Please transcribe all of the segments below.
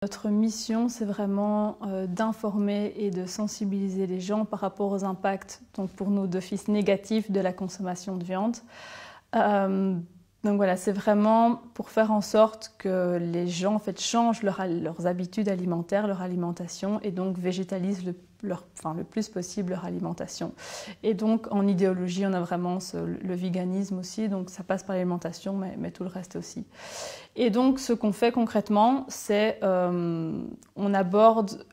Notre mission, c'est vraiment d'informer et de sensibiliser les gens par rapport aux impacts, donc pour nous d'office négatifs, de la consommation de viande. Donc voilà, c'est vraiment pour faire en sorte que les gens en fait, changent leurs habitudes alimentaires, leur alimentation, et donc végétalisent le plus possible leur alimentation. Et donc en idéologie, on a vraiment le véganisme aussi, donc ça passe par l'alimentation, mais tout le reste aussi. Et donc ce qu'on fait concrètement, c'est on aborde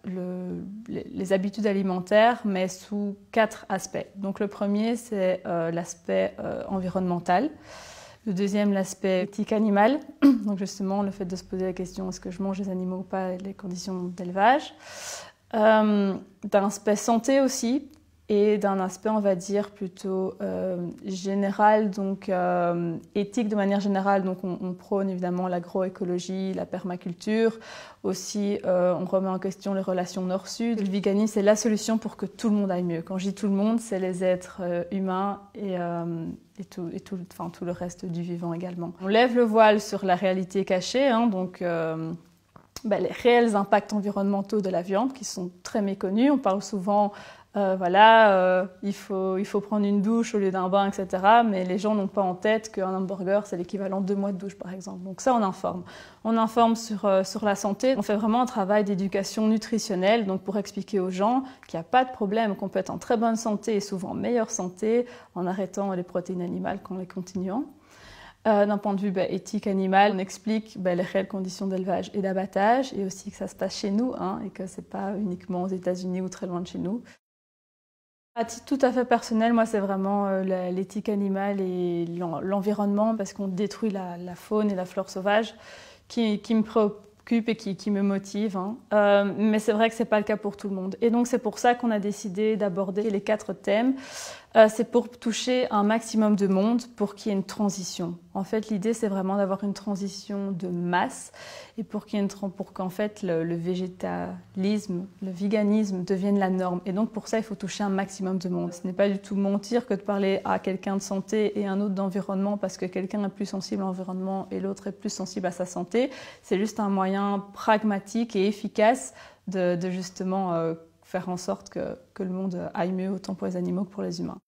les habitudes alimentaires, mais sous 4 aspects. Donc le premier, c'est l'aspect environnemental. Le deuxième, l'aspect éthique animale, donc justement le fait de se poser la question est-ce que je mange des animaux ou pas, et les conditions d'élevage. D'un aspect santé aussi, et d'un aspect, on va dire, plutôt général, donc éthique de manière générale. Donc on prône évidemment l'agroécologie, la permaculture. Aussi, on remet en question les relations nord-sud. Le véganisme, c'est la solution pour que tout le monde aille mieux. Quand je dis tout le monde, c'est les êtres humains et tout le reste du vivant également. On lève le voile sur la réalité cachée, hein, donc les réels impacts environnementaux de la viande qui sont très méconnus. On parle souvent il faut prendre une douche au lieu d'un bain, etc. Mais les gens n'ont pas en tête qu'un hamburger, c'est l'équivalent de 2 mois de douche, par exemple. Donc ça, on informe. On informe sur la santé. On fait vraiment un travail d'éducation nutritionnelle, donc pour expliquer aux gens qu'il n'y a pas de problème, qu'on peut être en très bonne santé et souvent meilleure santé en arrêtant les protéines animales qu'en les continuant. D'un point de vue éthique animal, on explique les réelles conditions d'élevage et d'abattage, et aussi que ça se passe chez nous, hein, et que ce n'est pas uniquement aux États-Unis ou très loin de chez nous. À titre tout à fait personnel, moi, c'est vraiment l'éthique animale et l'environnement, parce qu'on détruit la faune et la flore sauvage qui me préoccupe et qui me motive. Hein. Mais c'est vrai que ce n'est pas le cas pour tout le monde. Et donc, c'est pour ça qu'on a décidé d'aborder les 4 thèmes. C'est pour toucher un maximum de monde, pour qu'il y ait une transition. En fait, l'idée, c'est vraiment d'avoir une transition de masse et pour qu'en fait le végétalisme, le véganisme devienne la norme. Et donc, pour ça, il faut toucher un maximum de monde. Ce n'est pas du tout mentir que de parler à quelqu'un de santé et un autre d'environnement parce que quelqu'un est plus sensible à l'environnement et l'autre est plus sensible à sa santé. C'est juste un moyen pragmatique et efficace de justement faire en sorte que le monde aille mieux autant pour les animaux que pour les humains.